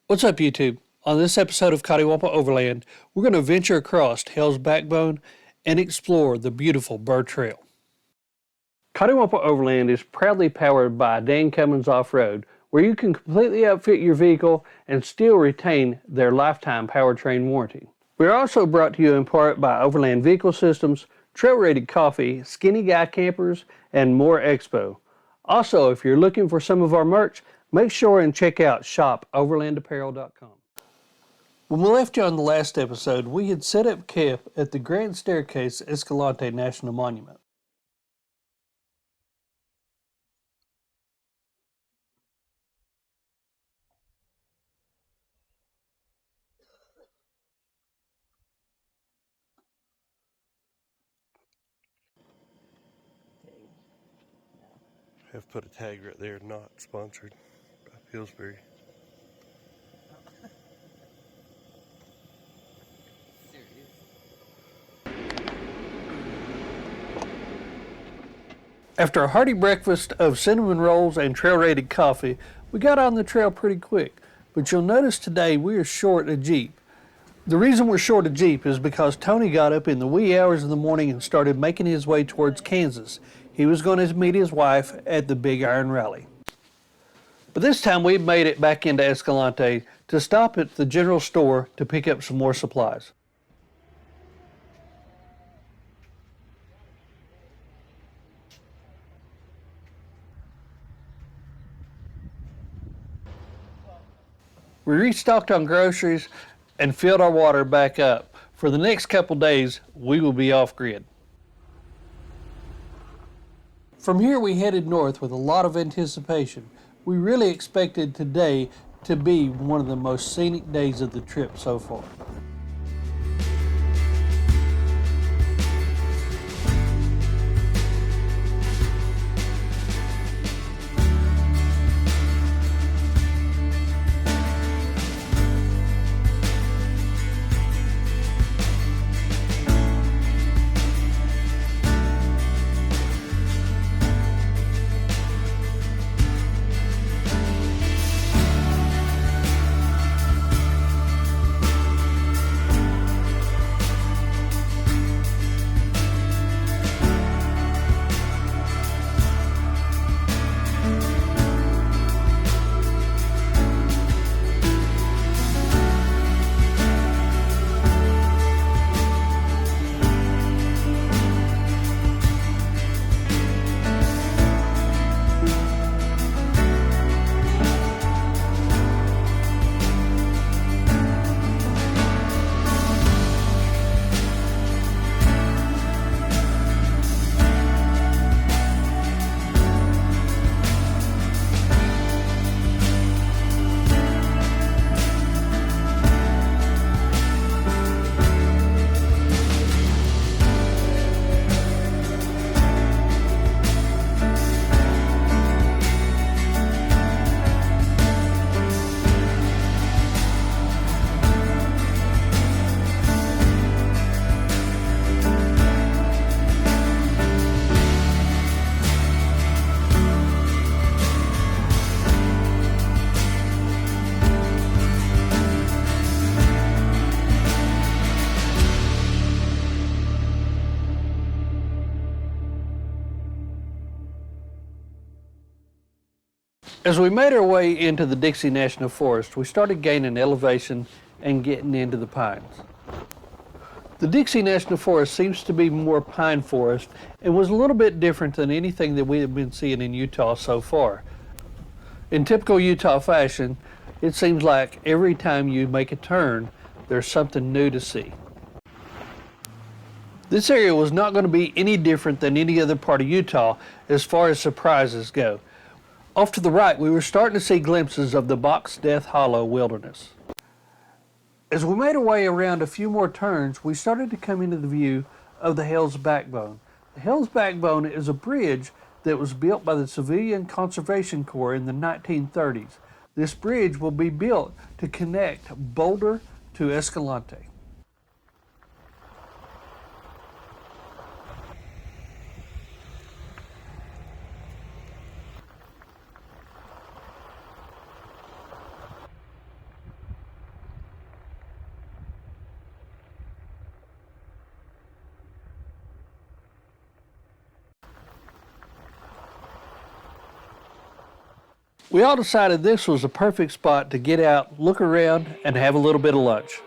What's up, YouTube? On this episode of Coddiwomple Overland, we're going to venture across Hell's Backbone and explore the beautiful Burr Trail. Coddiwomple Overland is proudly powered by Cummins Off-road, where you can completely outfit your vehicle and still retain their lifetime powertrain warranty. We are also brought to you in part by Overland Vehicle Systems, Trail Rated Coffee, Skinny Guy Campers, and more Expo. Also, if you're looking for some of our merch, make sure and check out shopoverlandapparel.com. When we left you on the last episode, we had set up camp at the Grand Staircase-Escalante National Monument. Have put a tag right there, not sponsored by Pillsbury. After a hearty breakfast of cinnamon rolls and trail-rated coffee, we got on the trail pretty quick. But you'll notice today we are short a Jeep. The reason we're short a Jeep is because Tony got up in the wee hours of the morning and started making his way towards Kansas. He was going to meet his wife at the Big Iron Rally. But this time we made it back into Escalante to stop at the general store to pick up some more supplies. We restocked on groceries and filled our water back up. For the next couple days, we will be off-grid. From here, we headed north with a lot of anticipation. We really expected today to be one of the most scenic days of the trip so far. As we made our way into the Dixie National Forest, we started gaining elevation and getting into the pines. The Dixie National Forest seems to be more pine forest and was a little bit different than anything that we have been seeing in Utah so far. In typical Utah fashion, it seems like every time you make a turn, there's something new to see. This area was not going to be any different than any other part of Utah as far as surprises go. Off to the right, we were starting to see glimpses of the Box Death Hollow wilderness. As we made our way around a few more turns, we started to come into the view of the Hell's Backbone. The Hell's Backbone is a bridge that was built by the Civilian Conservation Corps in the 1930s. This bridge will be built to connect Boulder to Escalante. We all decided this was a perfect spot to get out, look around, and have a little bit of lunch.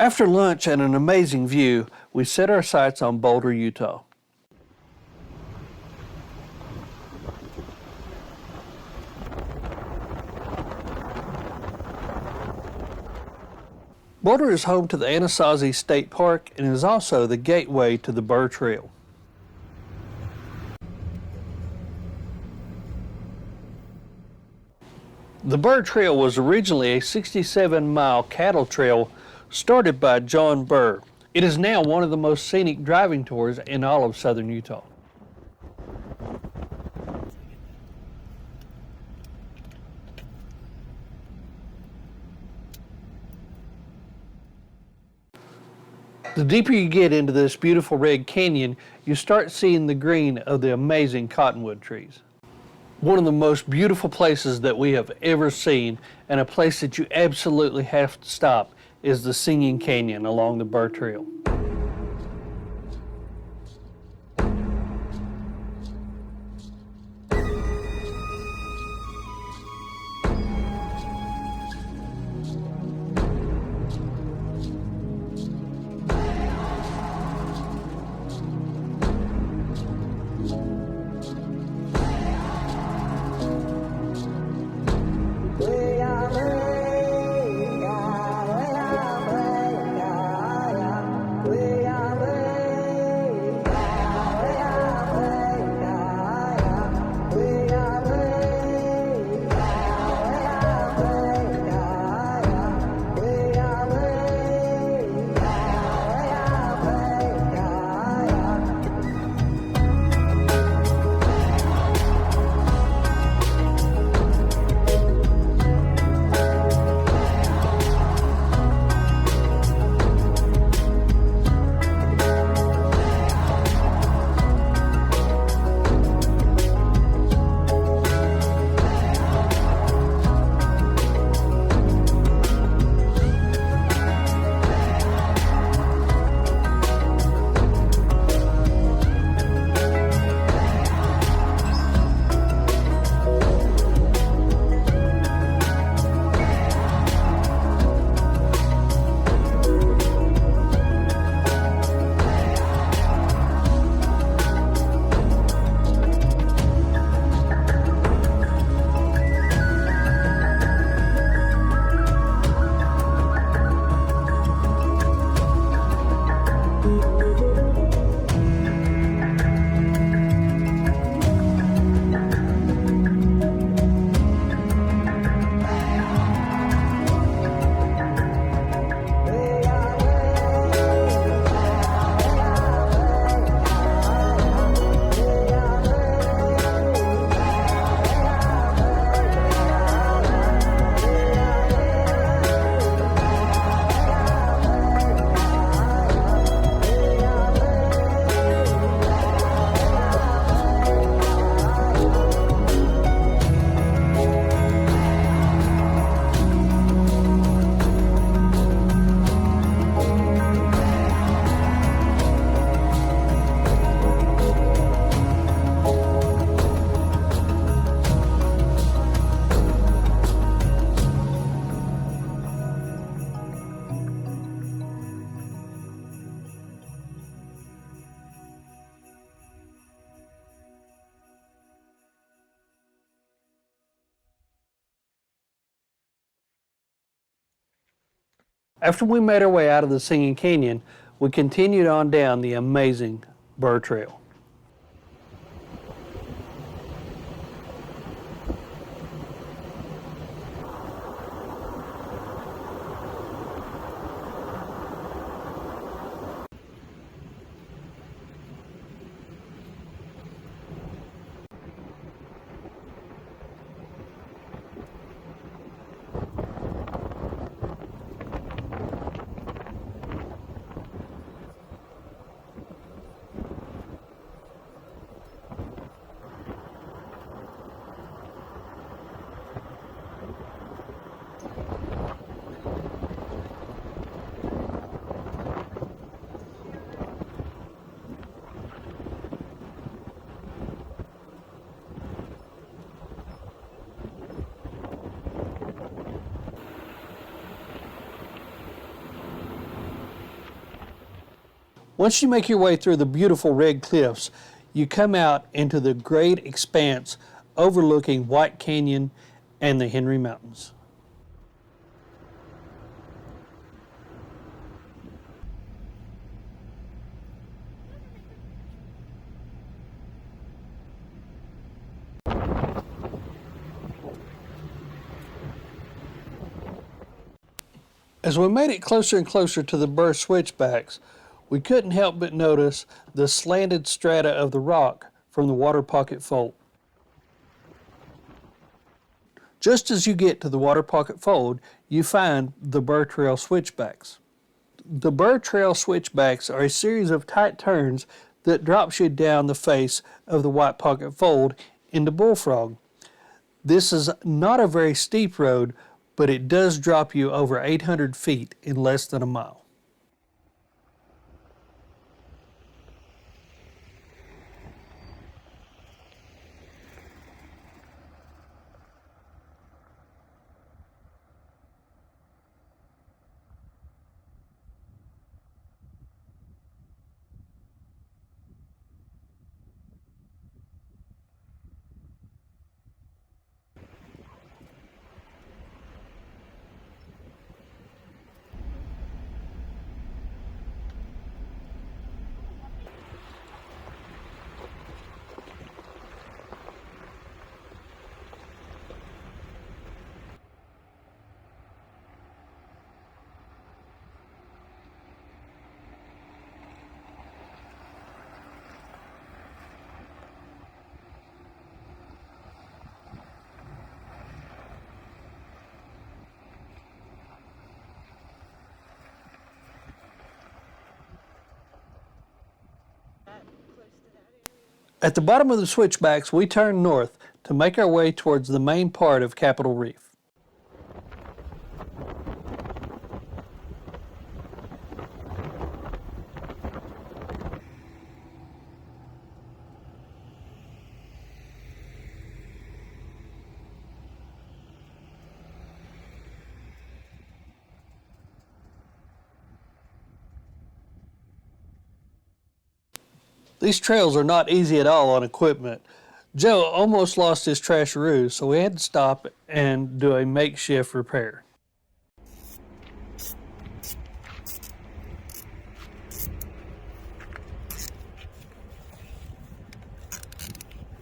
After lunch and an amazing view, we set our sights on Boulder, Utah. Boulder is home to the Anasazi State Park and is also the gateway to the Burr Trail. The Burr Trail was originally a 67-mile cattle trail started by John Burr. It is now one of the most scenic driving tours in all of southern Utah. The deeper you get into this beautiful red canyon, you start seeing the green of the amazing cottonwood trees. One of the most beautiful places that we have ever seen, and a place that you absolutely have to stop, is the Singing Canyon along the Burr Trail. After we made our way out of the Singing Canyon, we continued on down the amazing Burr Trail. Once you make your way through the beautiful red cliffs, you come out into the great expanse overlooking White Canyon and the Henry Mountains. As we made it closer and closer to the Burr switchbacks, we couldn't help but notice the slanted strata of the rock from the water pocket fold. Just as you get to the water pocket fold, you find the Burr Trail switchbacks. The Burr Trail switchbacks are a series of tight turns that drops you down the face of the White Pocket Fold into Bullfrog. This is not a very steep road, but it does drop you over 800 feet in less than a mile. At the bottom of the switchbacks, we turn north to make our way towards the main part of Capitol Reef. These trails are not easy at all on equipment. Joe almost lost his trasheroo, so we had to stop and do a makeshift repair.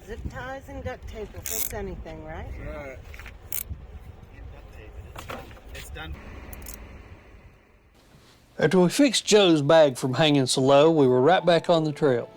Zip ties and duct tape will fix anything, right? Right. It's done. After we fixed Joe's bag from hanging so low, we were right back on the trail.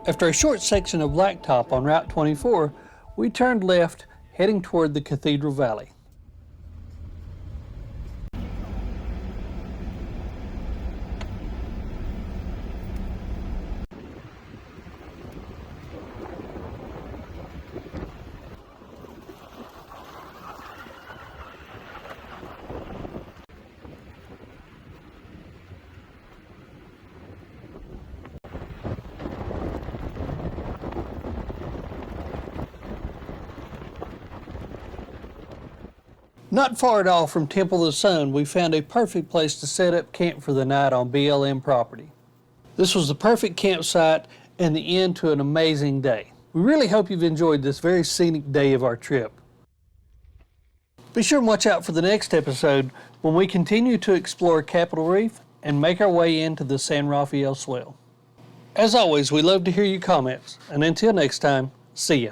After a short section of blacktop on Route 24, we turned left, heading toward the Cathedral Valley. Not far at all from Temple of the Sun, we found a perfect place to set up camp for the night on BLM property. This was the perfect campsite and the end to an amazing day. We really hope you've enjoyed this very scenic day of our trip. Be sure and watch out for the next episode when we continue to explore Capitol Reef and make our way into the San Rafael Swell. As always, we love to hear your comments, and until next time, see ya.